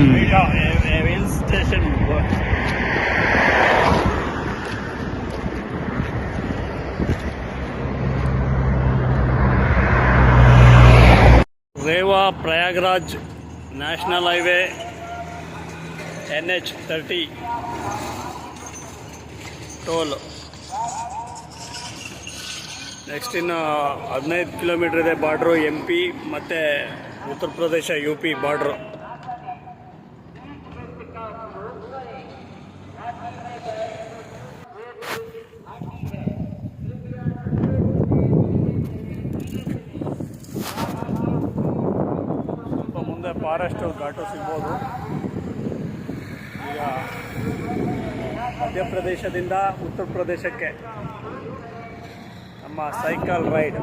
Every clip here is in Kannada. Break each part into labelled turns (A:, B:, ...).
A: hill station works. Rewa Prayagraj national highway NH30 toll next in 15 kilometre ಇದೆ ಬಾರ್ಡರ್ MP ಮತ್ತೆ ಉತ್ತರ ಪ್ರದೇಶ UP ಬಾರ್ಡರ್. ಸ್ವಲ್ಪ ಮುಂದೆ ಫಾರೆಸ್ಟ್ ಘಾಟು ಸಿಗ್ಬೋದು. ಈಗ ಮಧ್ಯಪ್ರದೇಶದಿಂದ ಉತ್ತರ ಪ್ರದೇಶಕ್ಕೆ ನಮ್ಮ ಸೈಕಲ್ ರೈಡ್.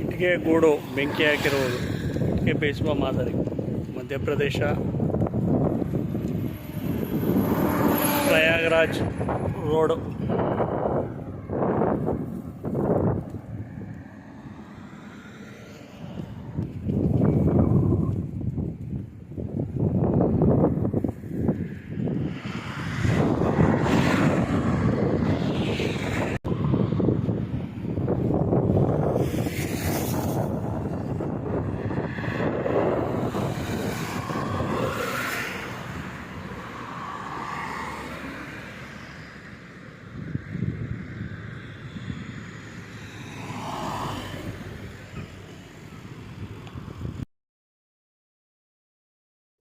A: ಇಟ್ಟಿಗೆ ಗೂಡು ಬೆಂಕಿ ಹಾಕಿರುವುದು, ಇಟ್ಟಿಗೆ ಬೇಯಿಸುವ ಮಾದರಿ. Madhya Pradesh Prayagraj road.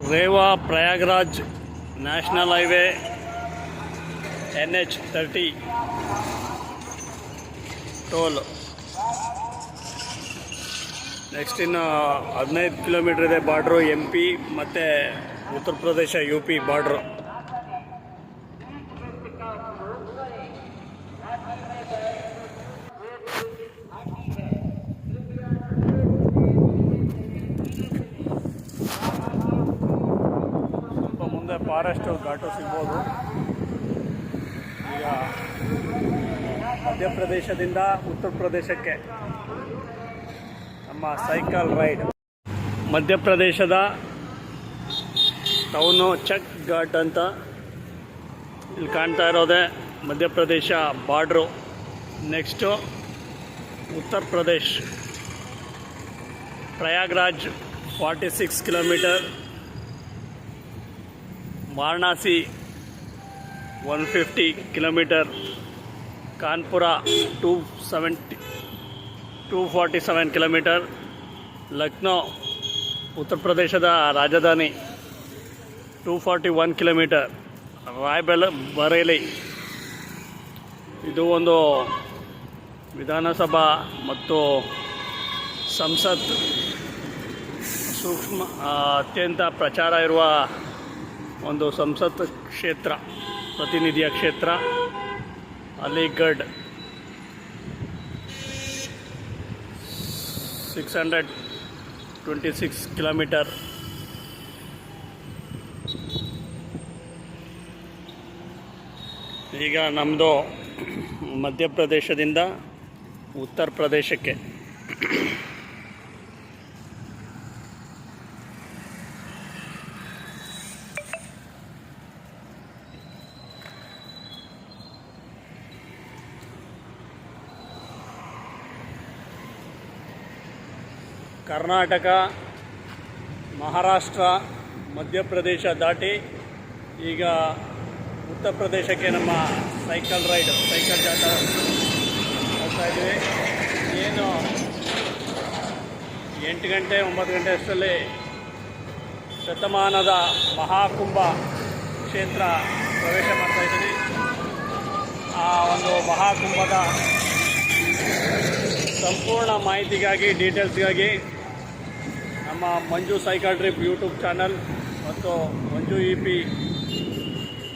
A: Rewa Prayagraj national highway NH30 toll next in 15 kilometre ಇದೆ ಬಾರ್ಡರ್ MP ಮತ್ತೆ ಉತ್ತರ ಪ್ರದೇಶ UP ಬಾರ್ಡರ್. ಮುಂದೆ ಫಾರೆಸ್ಟ್ ಘಾಟು ಸಿಗ್ಬೋದು. ಈಗ ಮಧ್ಯಪ್ರದೇಶದಿಂದ ಉತ್ತರ ಪ್ರದೇಶಕ್ಕೆ ನಮ್ಮ ಸೈಕಲ್ ರೈಡ್. ಮಧ್ಯಪ್ರದೇಶದ ಟೌನು ಚಕ್ ಘಾಟ್ ಅಂತ ಇಲ್ಲಿ ಕಾಣ್ತಾ ಇರೋದೆ Madhya Pradesh border. Next Uttar Pradesh Prayagraj 46 kilometre, Varanasi 150 kilometre, Kanpur 247 kilometre, Lucknow Uttar Pradesh राजधानी 241 किलोमीटर, रायबरेली ಇದು ಒಂದು ವಿಧಾನಸಭಾ ಮತ್ತು ಸಂಸತ್ ಸೂಕ್ಷ್ಮ ಅತ್ಯಂತ ಪ್ರಚಾರ ಇರುವ ಒಂದು ಸಂಸತ್ ಕ್ಷೇತ್ರ, ಪ್ರತಿನಿಧಿಯ ಕ್ಷೇತ್ರ. ಅಲಿಗಢ್ 626 ಕಿಲೋಮೀಟರ್. ಈಗ ನಮ್ಮದು ಮಧ್ಯಪ್ರದೇಶದಿಂದ ಉತ್ತರ ಪ್ರದೇಶಕ್ಕೆ. ಕರ್ನಾಟಕ, ಮಹಾರಾಷ್ಟ್ರ, ಮಧ್ಯಪ್ರದೇಶ ದಾಟಿ ಈಗ ಉತ್ತರ ಪ್ರದೇಶಕ್ಕೆ ನಮ್ಮ ಸೈಕಲ್ ರೈಡ್, ಸೈಕಲ್ ಜಾಟ ಹೋಗ್ತಾ ಇದ್ದೀವಿ. ಏನು 8 ಗಂಟೆ 9 ಗಂಟೆ ಅಷ್ಟರಲ್ಲಿ ಶತಮಾನದ ಮಹಾಕುಂಭ ಕ್ಷೇತ್ರ ಪ್ರವೇಶ ಮಾಡ್ತಾಯಿದ್ದೀವಿ. ಆ ಒಂದು ಮಹಾಕುಂಭದ ಸಂಪೂರ್ಣ ಮಾಹಿತಿಗಾಗಿ, ಡೀಟೇಲ್ಸ್ಗಾಗಿ ನಮ್ಮ ಮಂಜು ಸೈಕಲ್ ಟ್ರಿಪ್ ಯೂಟ್ಯೂಬ್ ಚಾನಲ್ ಮತ್ತು ಮಂಜು ಇ ಪಿ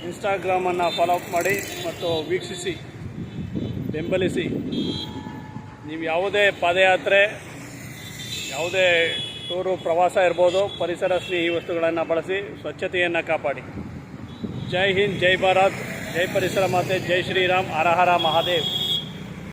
A: ಇನ್ಸ್ಟಾಗ್ರಾಮನ್ನು ಫಾಲೋ ಅಪ್ ಮಾಡಿ ಮತ್ತು ವೀಕ್ಷಿಸಿ ಬೆಂಬಲಿಸಿ. ನೀವು ಯಾವುದೇ ಪಾದಯಾತ್ರೆ, ಯಾವುದೇ ಟೂರು ಪ್ರವಾಸ ಇರ್ಬೋದು, ಪರಿಸರ ಸ್ನೇಹಿ ವಸ್ತುಗಳನ್ನು ಬಳಸಿ ಸ್ವಚ್ಛತೆಯನ್ನು ಕಾಪಾಡಿ. ಜೈ ಹಿಂದ್, ಜೈ ಭಾರತ್, ಜೈ ಪರಿಸರ ಮಾತೆ, ಜೈ ಶ್ರೀರಾಮ್, ಹರ ಹರ ಮಹಾದೇವ್.